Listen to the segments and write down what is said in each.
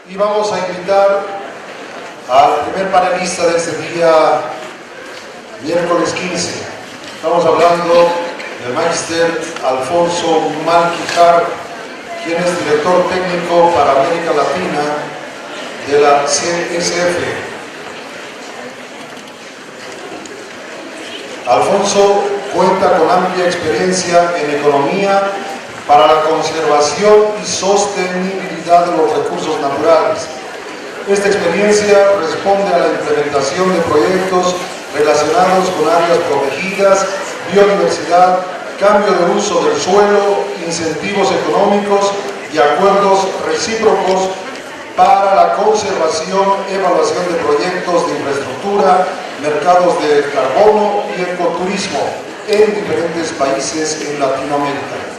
Y vamos a invitar al primer panelista de este día, miércoles 15. Estamos hablando del Magister Alfonso Malquijar, quien es director técnico para América Latina de la CSF. Alfonso cuenta con amplia experiencia en economía para la conservación y sostenibilidad de los recursos naturales. Esta experiencia responde a la implementación de proyectos relacionados con áreas protegidas, biodiversidad, cambio de uso del suelo, incentivos económicos y acuerdos recíprocos para la conservación, evaluación de proyectos de infraestructura, mercados de carbono y ecoturismo en diferentes países en Latinoamérica.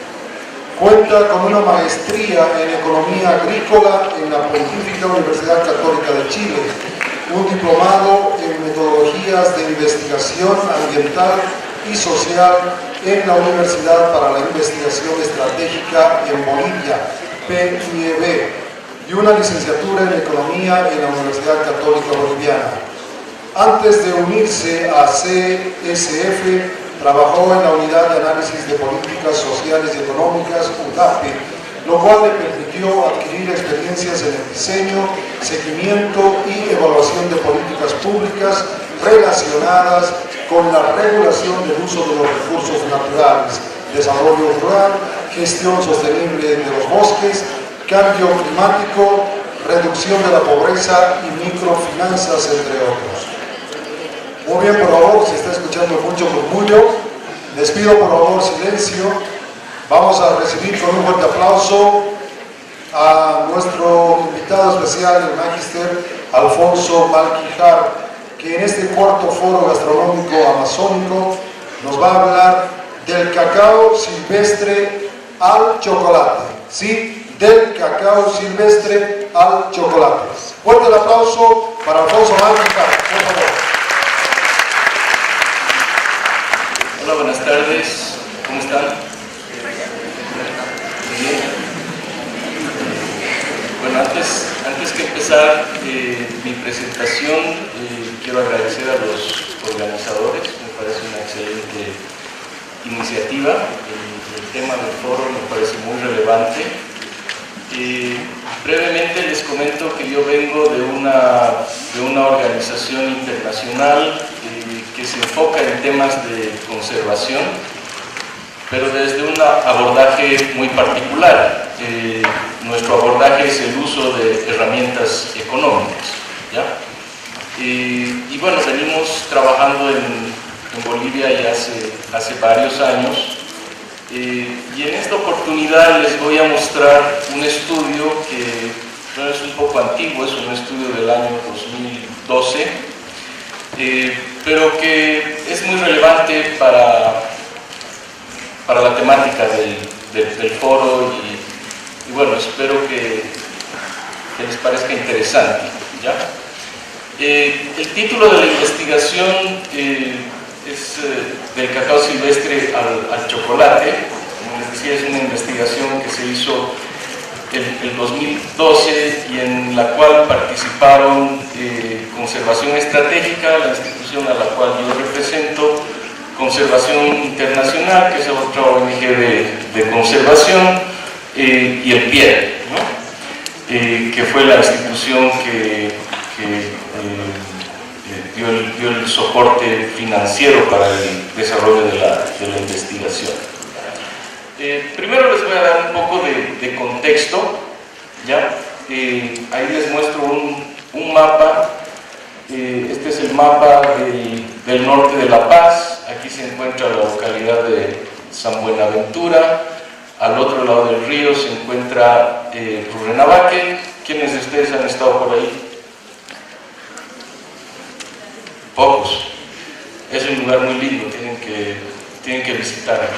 Cuenta con una maestría en Economía Agrícola en la Pontificia Universidad Católica de Chile, un diplomado en Metodologías de Investigación Ambiental y Social en la Universidad para la Investigación Estratégica en Bolivia, PIEB, y una licenciatura en Economía en la Universidad Católica Boliviana. Antes de unirse a CSF, trabajó en la Unidad de Análisis de Políticas Sociales y Económicas, UDAPE, lo cual le permitió adquirir experiencias en el diseño, seguimiento y evaluación de políticas públicas relacionadas con la regulación del uso de los recursos naturales, desarrollo rural, gestión sostenible de los bosques, cambio climático, reducción de la pobreza y microfinanzas, entre otros. Muy bien, por favor, si está escuchando mucho murmullo, les pido por favor silencio. Vamos a recibir con un fuerte aplauso a nuestro invitado especial, el Magister Alfonso Malquijar, que en este cuarto foro gastronómico amazónico nos va a hablar del cacao silvestre al chocolate. ¿Sí? Del cacao silvestre al chocolate. Fuerte el aplauso para Alfonso Malquijar, por favor. Hola, buenas tardes, ¿cómo están? Bien. Bueno, antes que empezar mi presentación, quiero agradecer a los organizadores. Me parece una excelente iniciativa. El tema del foro me parece muy relevante. Brevemente les comento que yo vengo de una organización internacional que se enfoca en temas de conservación, pero desde un abordaje muy particular. Nuestro abordaje es el uso de herramientas económicas, ¿ya? Y bueno, venimos trabajando en Bolivia ya hace varios años. Y en esta oportunidad les voy a mostrar un estudio que no es un poco antiguo, es un estudio del año 2012, pero que es muy relevante para la temática del foro y bueno, espero que les parezca interesante, ¿ya? El título de la investigación es del cacao silvestre al chocolate. Como les decía, es una investigación que se hizo en el 2012 y en la cual participaron Conservación Estratégica, la institución a la cual yo represento, Conservación Internacional, que es otra ONG de conservación, y el PIED, ¿no? Que fue la institución que dio el soporte financiero para el desarrollo de la investigación. Primero les voy a dar un poco de contexto, ¿ya? Ahí les muestro un mapa. Este es el mapa del norte de La Paz. Aquí se encuentra la localidad de San Buenaventura. Al otro lado del río se encuentra Rurrenabaque. ¿Quiénes de ustedes han estado por ahí? Pocos. Es un lugar muy lindo, tienen que visitar.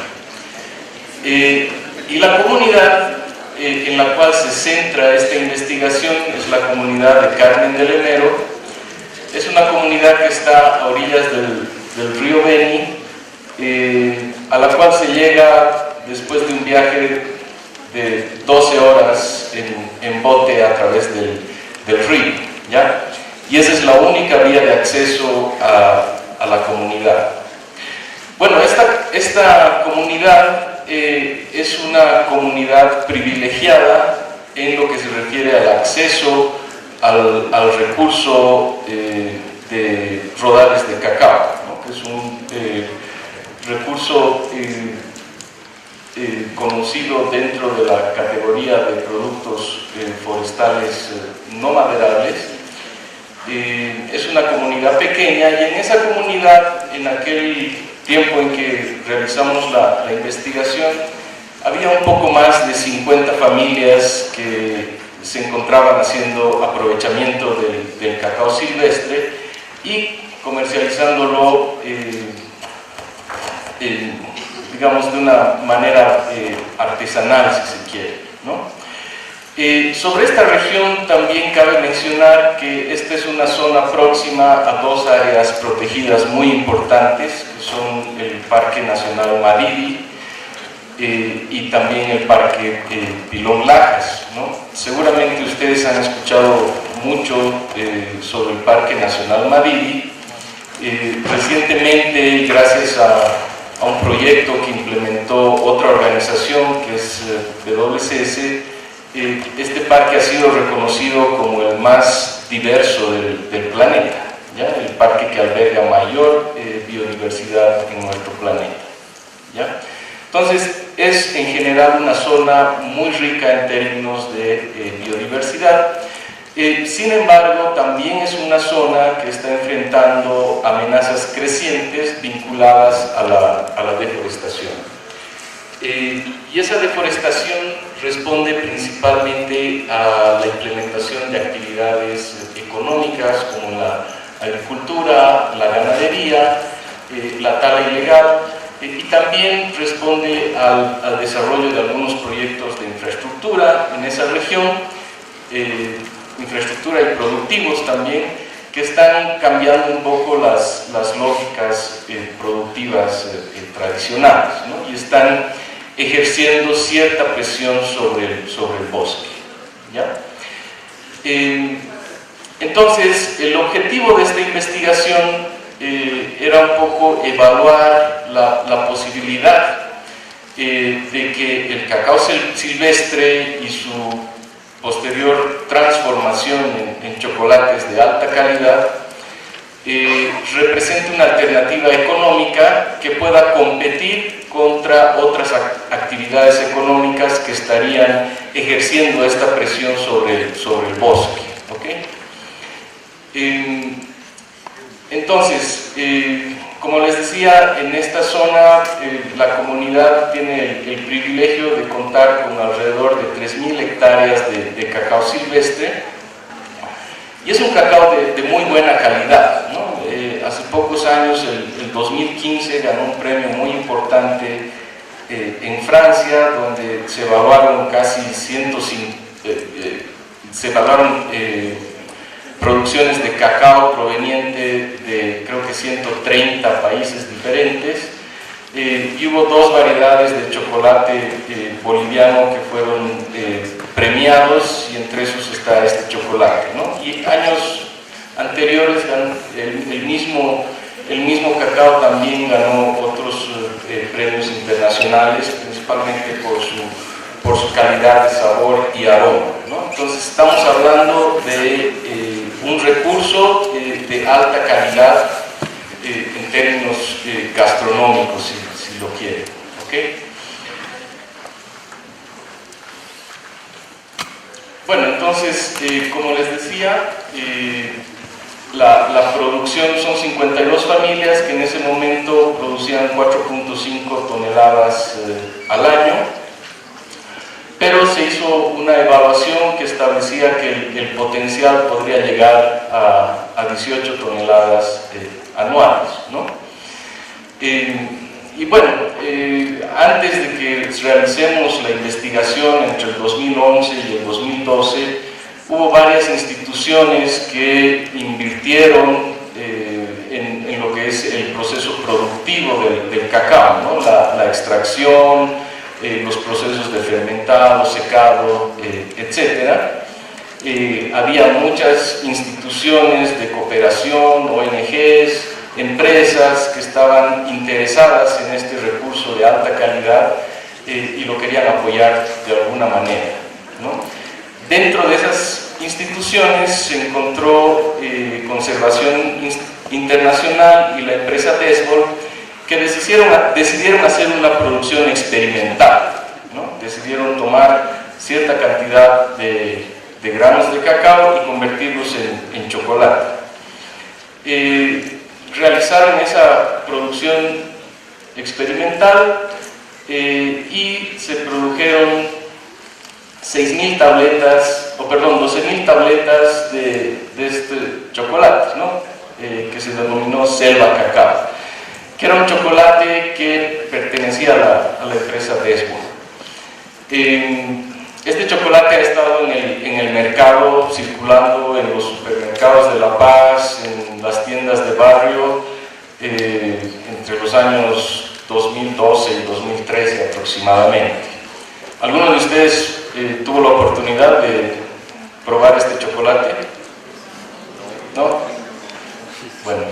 Y la comunidad en la cual se centra esta investigación es la comunidad de Carmen de Lemero. Es una comunidad que está a orillas del río Beni, a la cual se llega después de un viaje de 12 horas en bote a través del río, ¿ya? Y esa es la única vía de acceso a la comunidad. Bueno, esta comunidad es una comunidad privilegiada en lo que se refiere al acceso al recurso de rodales de cacao, ¿no? Que es un recurso conocido dentro de la categoría de productos forestales no maderables. Es una comunidad pequeña, y en esa comunidad, en aquel tiempo en que realizamos la investigación, había un poco más de 50 familias que se encontraban haciendo aprovechamiento del cacao silvestre y comercializándolo digamos de una manera artesanal, si se quiere, ¿no? Sobre esta región también cabe mencionar que esta es una zona próxima a dos áreas protegidas muy importantes, que son el Parque Nacional Madidi y también el Parque Pilón Lajas, ¿no? Seguramente ustedes han escuchado mucho sobre el Parque Nacional Madidi. Recientemente, gracias a un proyecto que implementó otra organización que es WCS, este parque ha sido reconocido como el más diverso del planeta, ¿ya? El parque que alberga mayor biodiversidad en nuestro planeta, ¿ya? Entonces, es en general una zona muy rica en términos de biodiversidad. Sin embargo, también es una zona que está enfrentando amenazas crecientes vinculadas a la deforestación. Y esa deforestación responde principalmente a la implementación de actividades económicas como la agricultura, la ganadería, la tala ilegal, y también responde al desarrollo de algunos proyectos de infraestructura en esa región, infraestructura y productivos también, que están cambiando un poco las lógicas productivas tradicionales, ¿no? Y están ejerciendo cierta presión sobre el bosque, ¿ya? Entonces, el objetivo de esta investigación era un poco evaluar la posibilidad de que el cacao silvestre y su posterior transformación en chocolates de alta calidad represente una alternativa económica que pueda competir contra otras actividades económicas que estarían ejerciendo esta presión sobre el bosque, ¿okay? Entonces, como les decía, en esta zona la comunidad tiene el privilegio de contar con alrededor de 3.000 hectáreas de cacao silvestre, y es un cacao de muy buena calidad, ¿no? Hace pocos años, el 2015, ganó un premio muy importante en Francia, donde se evaluaron casi producciones de cacao proveniente de creo que 130 países diferentes, y hubo dos variedades de chocolate boliviano que fueron premiados, y entre esos está este chocolate, ¿no? Y años anteriores el mismo cacao también ganó otros premios internacionales, principalmente por su calidad de sabor y aroma, ¿no? Entonces estamos hablando de un recurso de alta calidad en términos gastronómicos, si lo quieren, ¿okay? Bueno, entonces, como les decía, la producción son 52 familias que en ese momento producían 4.5 toneladas al año, pero se hizo una evaluación que establecía que el potencial podría llegar a 18 toneladas anuales, ¿no? Y bueno, antes de que realicemos la investigación entre el 2011 y el 2012, hubo varias instituciones que invirtieron en lo que es el proceso productivo del cacao, ¿no? La extracción, los procesos de fermentado, secado, etc. había muchas instituciones de cooperación, ONGs, empresas que estaban interesadas en este recurso de alta calidad y lo querían apoyar de alguna manera, ¿no? Dentro de esas instituciones se encontró Conservación Internacional y la empresa Desbol, que decidieron hacer una producción experimental, ¿no? Decidieron tomar cierta cantidad de granos de cacao y convertirlos en chocolate. Realizaron esa producción experimental y se produjeron 6.000 tabletas, o perdón, 12.000 tabletas de este chocolate, ¿no? Que se denominó Selva Cacao, que era un chocolate que pertenecía a la empresa Desbol. Este chocolate ha estado en el mercado, circulando en los supermercados de La Paz, en las tiendas de barrio, entre los años 2012 y 2013 aproximadamente. ¿Alguno de ustedes tuvo la oportunidad de probar este chocolate? ¿No? Bueno.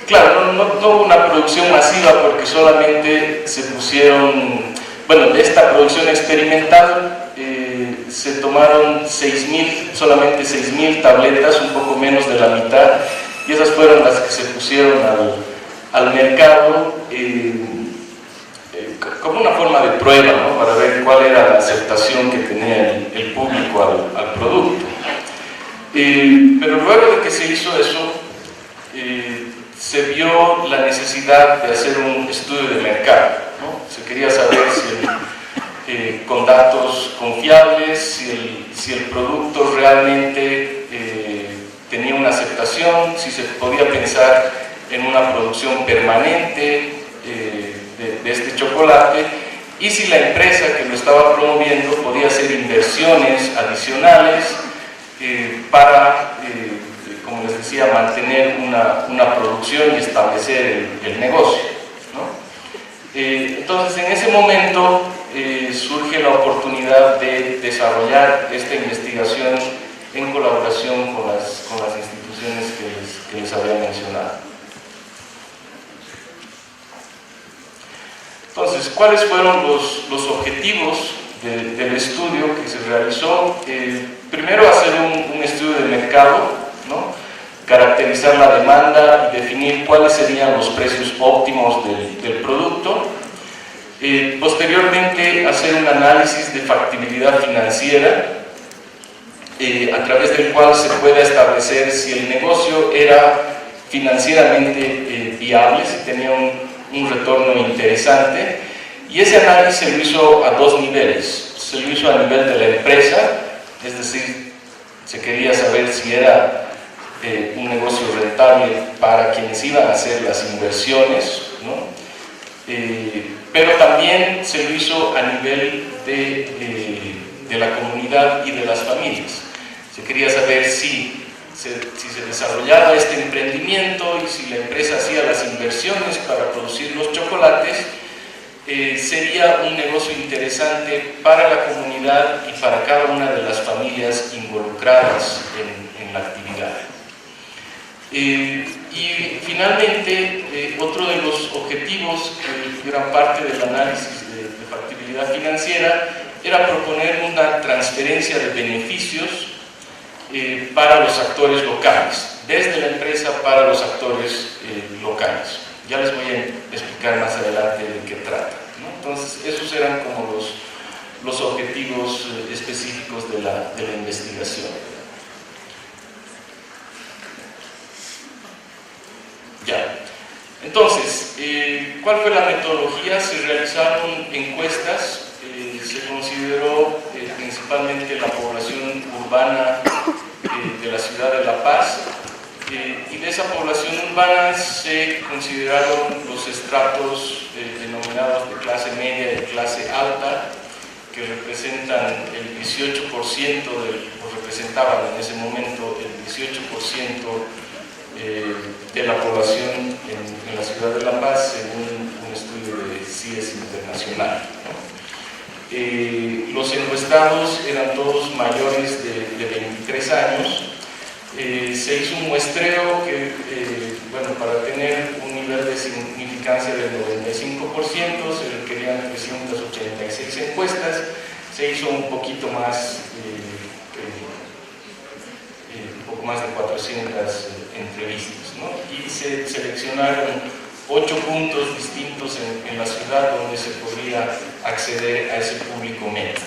Claro, no hubo una producción masiva porque solamente se pusieron, bueno, de esta producción experimental se tomaron solamente 6.000 tabletas, un poco menos de la mitad, y esas fueron las que se pusieron al mercado como una forma de prueba, ¿no? Para ver cuál era la aceptación que tenía el público al producto. Pero luego de que se hizo eso, se vio la necesidad de hacer un estudio de mercado, ¿no? Se quería saber si con datos confiables, si el producto realmente tenía una aceptación, si se podía pensar en una producción permanente de este chocolate, y si la empresa que lo estaba promoviendo podía hacer inversiones adicionales para como les decía, mantener una producción y establecer el negocio, ¿no? Entonces, en ese momento surge la oportunidad de desarrollar esta investigación en colaboración con las instituciones que les había mencionado. Entonces, ¿cuáles fueron los objetivos del estudio que se realizó? Primero, hacer un estudio de mercado, ¿no? Caracterizar la demanda y definir cuáles serían los precios óptimos del producto. Posteriormente, hacer un análisis de factibilidad financiera a través del cual se pueda establecer si el negocio era financieramente viable, si tenía un retorno interesante, y ese análisis se lo hizo a dos niveles. Se lo hizo a nivel de la empresa, es decir, se quería saber si era un negocio rentable para quienes iban a hacer las inversiones, ¿no? Pero también se lo hizo a nivel de la comunidad y de las familias. Se quería saber si se desarrollaba este emprendimiento y si la empresa hacía las inversiones para producir los chocolates, sería un negocio interesante para la comunidad y para cada una de las familias involucradas en la actividad. Y finalmente, otro de los objetivos, gran parte del análisis de factibilidad financiera, era proponer una transferencia de beneficios para los actores locales, desde la empresa para los actores locales. Ya les voy a explicar más adelante de qué trata, ¿no? Entonces, esos eran como los objetivos específicos de la investigación. Ya. Entonces, ¿cuál fue la metodología? Se realizaron encuestas, se consideró principalmente la población urbana de la ciudad de La Paz, y de esa población urbana se consideraron los estratos denominados de clase media y de clase alta, que representan el 18% o representaban en ese momento el 18% de la población en la ciudad de La Paz, según un estudio de CIES Internacional, ¿no? Los encuestados eran todos mayores de 23 años. Se hizo un muestreo que, bueno, para tener un nivel de significancia del 95%, se requerían 386 encuestas. Se hizo un poquito más, un poco más de 400 entrevistas, ¿no? Y se seleccionaron 8 puntos distintos en la ciudad donde se podría acceder a ese público meta.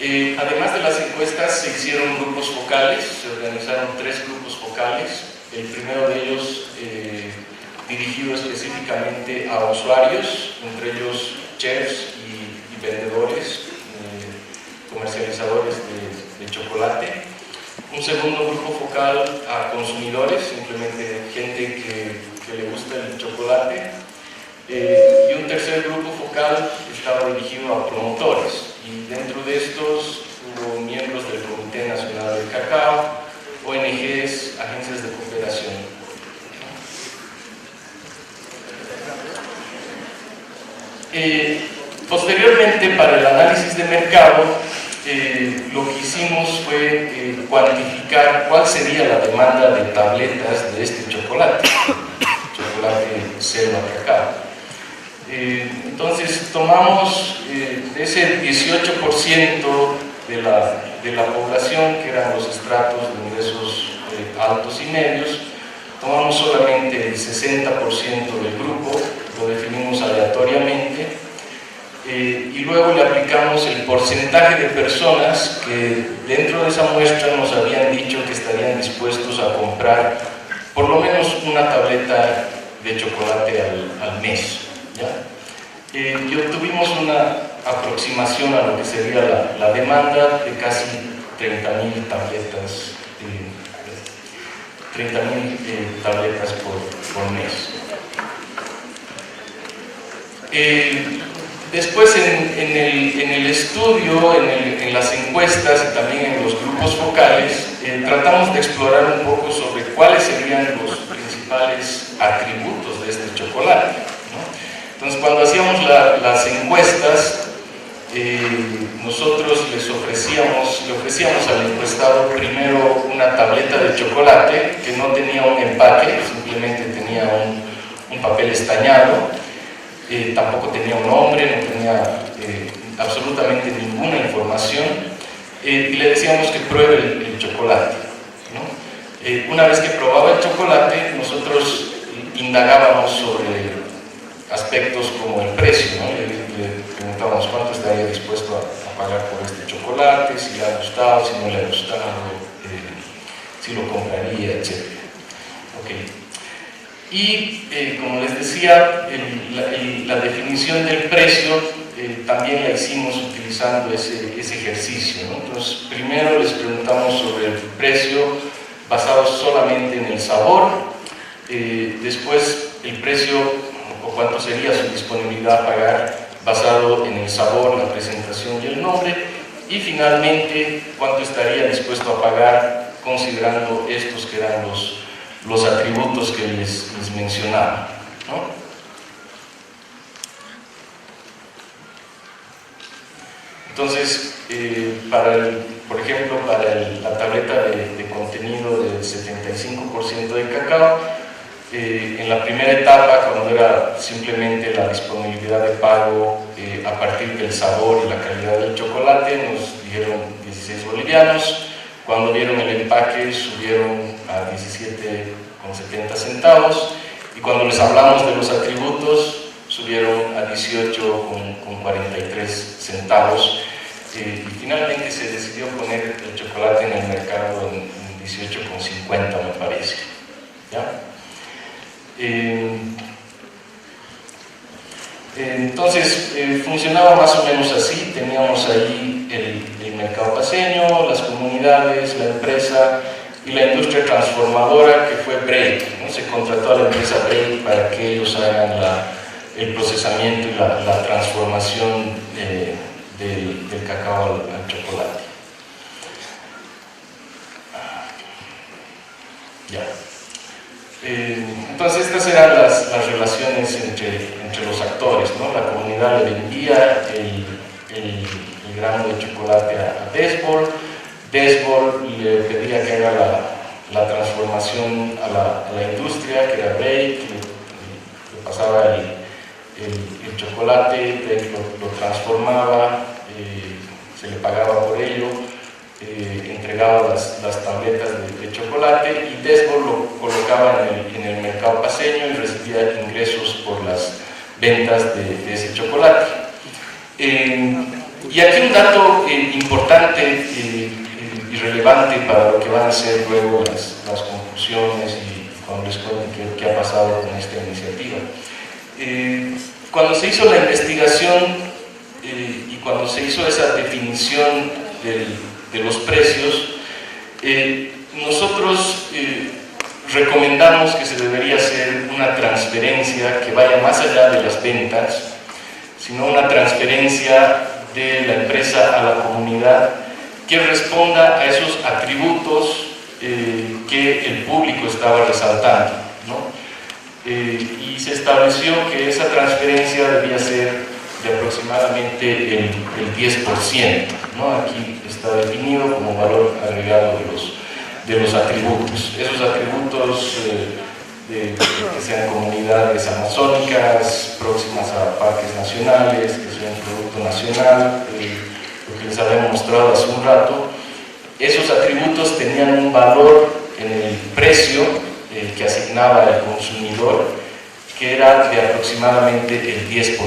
Además de las encuestas, se hicieron grupos focales, se organizaron 3 grupos focales. El primero de ellos dirigido específicamente a usuarios, entre ellos chefs y vendedores, comercializadores de chocolate. Un segundo grupo focal a consumidores, simplemente gente que le gusta el chocolate. Y un tercer grupo focal estaba dirigido a promotores, y dentro de estos hubo miembros del Comité Nacional del Cacao, ONGs, agencias de cooperación. Posteriormente, para el análisis de mercado, lo que hicimos fue cuantificar cuál sería la demanda de tabletas de este chocolate selva cacao. Entonces tomamos de ese 18% de la población, que eran los estratos de ingresos altos y medios, tomamos solamente el 60% del grupo, lo definimos aleatoriamente, y luego le aplicamos el porcentaje de personas que dentro de esa muestra nos habían dicho que estarían dispuestos a comprar por lo menos una tableta de chocolate al mes, ¿ya? Y obtuvimos una aproximación a lo que sería la demanda de casi 30.000 tabletas, 30.000 tabletas por mes. Después en el estudio, en las encuestas y también en los grupos focales, tratamos de explorar un poco sobre cuáles serían los principales atributos de este chocolate, ¿no? Entonces, cuando hacíamos las encuestas, nosotros le ofrecíamos al encuestado primero una tableta de chocolate que no tenía un empaque, simplemente tenía un papel estañado, tampoco tenía un nombre, no tenía absolutamente ninguna información, y le decíamos que pruebe el chocolate, ¿no? Una vez que probaba el chocolate, nosotros indagábamos sobre aspectos como el precio, ¿no? Le preguntábamos cuánto estaría dispuesto a pagar por este chocolate, si le ha gustado, si no le ha gustado, si lo compraría, etc. Okay. Y como les decía, la definición del precio también la hicimos utilizando ese ejercicio, ¿no? Entonces, primero les preguntamos sobre el precio basado solamente en el sabor, después el precio o cuánto sería su disponibilidad a pagar basado en el sabor, la presentación y el nombre, y finalmente cuánto estaría dispuesto a pagar considerando estos que eran los atributos que les mencionaba, ¿no? Entonces, por ejemplo, para la tableta de contenido del 75% de cacao, en la primera etapa, cuando era simplemente la disponibilidad de pago a partir del sabor y la calidad del chocolate, nos dijeron 16 bolivianos. Cuando vieron el empaque, subieron a 17,70 centavos, y cuando les hablamos de los atributos, subieron a 18,43 centavos, y finalmente se decidió poner el chocolate en el mercado en 18,50, me parece, ¿ya? Entonces funcionaba más o menos así. Teníamos ahí el mercado paceño, las comunidades, la empresa y la industria transformadora, que fue Break, ¿no? Se contrató a la empresa Break para que ellos hagan el procesamiento y la transformación del cacao al chocolate. Ya. Entonces estas eran las relaciones entre los actores, ¿no? La comunidad le vendía el grano de chocolate a Desbol, Desbol le pedía que haga la transformación a la industria, que era Break, le pasaba el chocolate, Break lo transformaba, se le pagaba por ello, entregaba las tabletas de chocolate y Desbol lo colocaba en el mercado paceño y recibía ingresos por las ventas de ese chocolate. Y aquí un dato importante y relevante para lo que van a ser luego las conclusiones y cuando les cuente qué ha pasado con esta iniciativa. Cuando se hizo la investigación y cuando se hizo esa definición de los precios, nosotros recomendamos que se debería hacer una transferencia que vaya más allá de las ventas, sino una transferencia de la empresa a la comunidad que responda a esos atributos que el público estaba resaltando, ¿no? Y se estableció que esa transferencia debía ser de aproximadamente el 10%, ¿no? Aquí está definido como valor agregado de los atributos. Esos atributos que sean comunidades amazónicas, próximas a parques nacionales, que sean producto nacional, lo que les había mostrado hace un rato. Esos atributos tenían un valor en el precio que asignaba el consumidor, que era de aproximadamente el 10%.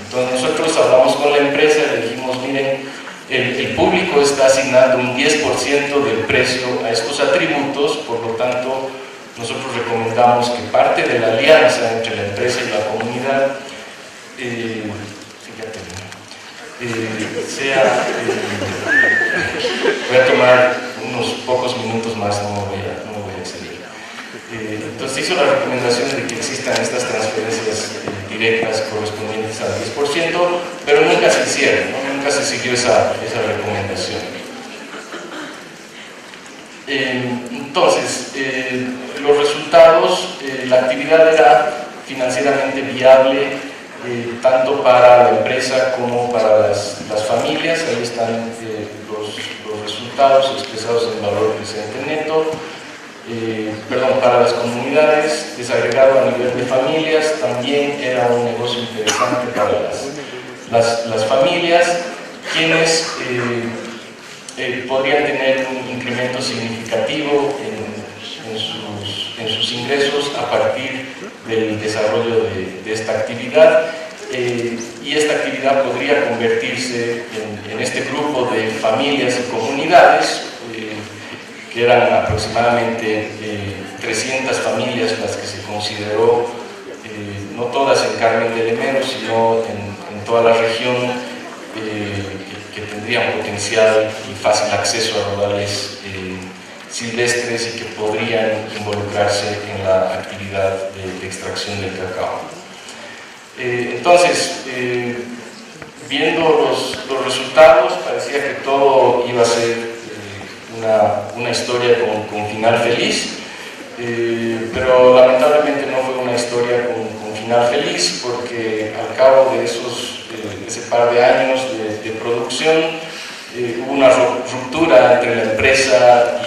Entonces nosotros hablamos con la empresa y le dijimos, miren, el público está asignando un 10% del precio a estos atributos, por lo tanto nosotros recomendamos que parte de la alianza entre la empresa y la comunidad voy a tomar unos pocos minutos más, no me voy a exceder. Entonces hizo la recomendación de que existan estas transferencias directas correspondientes al 10%, pero nunca se hicieron, ¿no? Nunca se siguió esa recomendación. Entonces, los resultados, la actividad era financieramente viable tanto para la empresa como para las familias. Ahí están los resultados expresados en valor presente neto. Para las comunidades, desagregado a nivel de familias, también era un negocio interesante para las familias, quienes podrían tener un incremento significativo en sus ingresos a partir del desarrollo de esta actividad, y esta actividad podría convertirse en este grupo de familias y comunidades, que eran aproximadamente 300 familias las que se consideró, no todas en Carmen de Lemero, sino en toda la región, que tendrían potencial y fácil acceso a rodales silvestres y que podrían involucrarse en la actividad de extracción del cacao. Entonces, viendo los resultados, parecía que todo iba a ser una historia con final feliz, pero lamentablemente no fue una historia con final feliz, porque al cabo de ese par de años de producción hubo una ruptura entre la empresa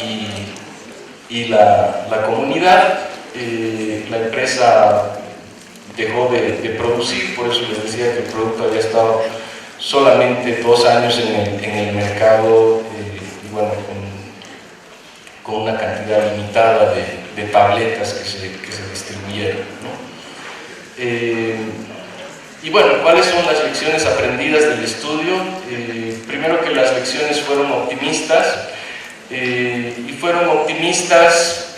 y la comunidad. La empresa dejó de producir, por eso les decía que el producto había estado solamente 2 años en el mercado, y bueno, con una cantidad limitada de tabletas que se distribuyeron, ¿no? Y bueno, ¿cuáles son las lecciones aprendidas del estudio? Primero, que las lecciones fueron optimistas, y fueron optimistas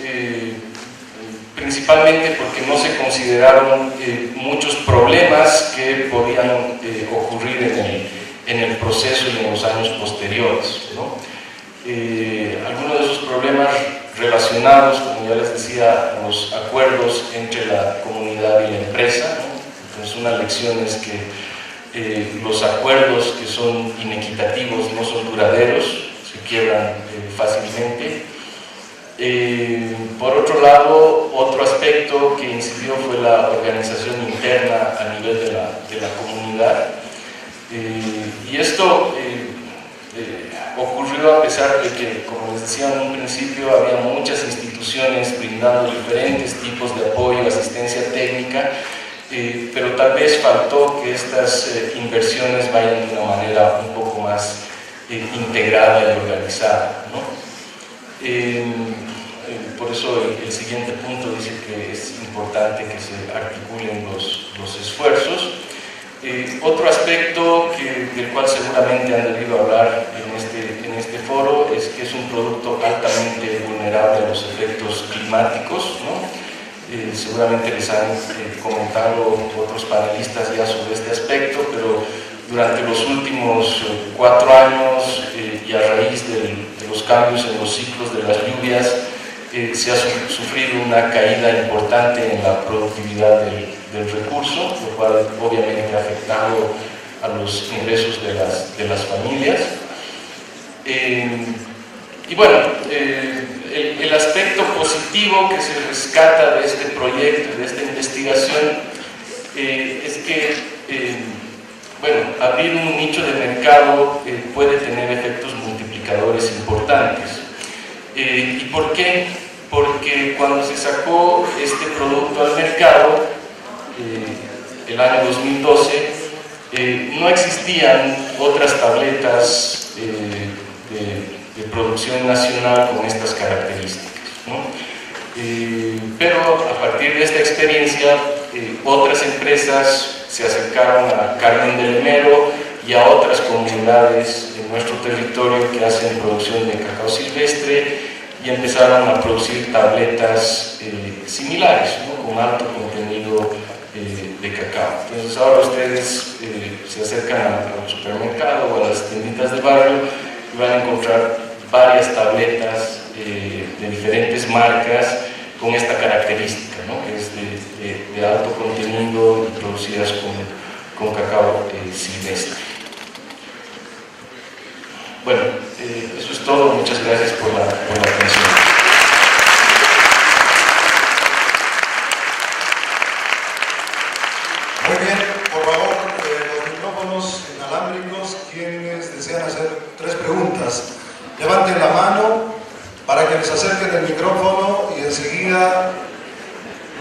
principalmente porque no se consideraron muchos problemas que podían ocurrir en el proceso y en los años posteriores, ¿no? Algunos de esos problemas relacionados, como ya les decía, a los acuerdos entre la comunidad y la empresa, ¿no? Entonces, una lección es que los acuerdos que son inequitativos no son duraderos, se quiebran fácilmente. Por otro lado, otro aspecto que incidió fue la organización interna a nivel de la comunidad. Y esto ocurrió a pesar de que, como les decía en un principio, había muchas instituciones brindando diferentes tipos de apoyo, asistencia técnica, pero tal vez faltó que estas inversiones vayan de una manera un poco más integrada y organizada, ¿no? Por eso el siguiente punto dice que es importante que se articulen los esfuerzos. Otro aspecto del cual seguramente han debido hablar en este foro es que es un producto altamente vulnerable a los efectos climáticos, ¿no? Seguramente les han comentado otros panelistas ya sobre este aspecto, pero durante los últimos 4 años y a raíz de los cambios en los ciclos de las lluvias, se ha sufrido una caída importante en la productividad del recurso, lo cual obviamente ha afectado a los ingresos de las familias. Y bueno, el aspecto positivo que se rescata de este proyecto, de esta investigación, es que bueno, abrir un nicho de mercado puede tener efectos multiplicadores importantes. ¿Y por qué? Porque cuando se sacó este producto al mercado, el año 2012, no existían otras tabletas de producción nacional con estas características, ¿no? Pero a partir de esta experiencia, otras empresas se acercaron a Carmen de Lemero y a otras comunidades en nuestro territorio que hacen producción de cacao silvestre y empezaron a producir tabletas similares, ¿no? Con alto contenido de cacao. Entonces ahora ustedes se acercan al supermercado o a las tienditas de barrio y van a encontrar varias tabletas de diferentes marcas con esta característica, ¿no? Que es de alto contenido y producidas con cacao silvestre. Bueno, eso es todo. Muchas gracias por la atención. Muy bien, por favor, los micrófonos inalámbricos, quienes desean hacer 3 preguntas, levanten la mano para que les acerquen el micrófono y enseguida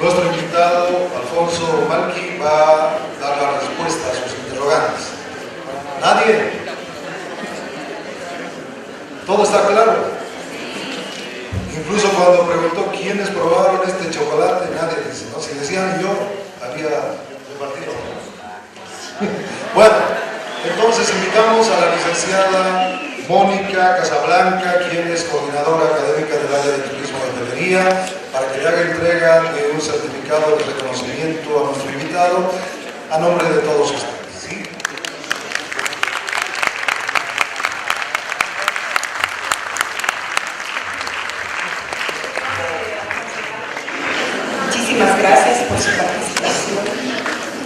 nuestro invitado, Alfonso Malqui, va a dar la respuesta a sus interrogantes. ¿Nadie? ¿Todo está claro? Incluso cuando preguntó quiénes probaron este chocolate, nadie dice, ¿no? Si decían yo, había repartido. Bueno, entonces invitamos a la licenciada Mónica Casablanca, quien es coordinadora académica del área de turismo y hotelería, para que le haga entrega de un certificado de reconocimiento a nuestro invitado a nombre de todos ustedes, ¿sí? Muchísimas gracias por su participación,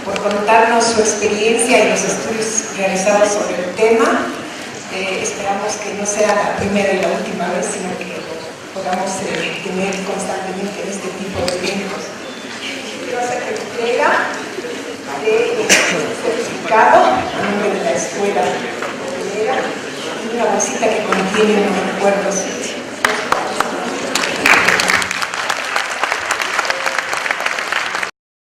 por contarnos su experiencia y los estudios realizados sobre el tema. Esperamos que no sea la primera y la última vez, sino que podamos tener constantemente este tipo de eventos. Quiero hacer entrega de certificado a nombre de la escuela hotelera y una bolsita que contiene unos recuerdos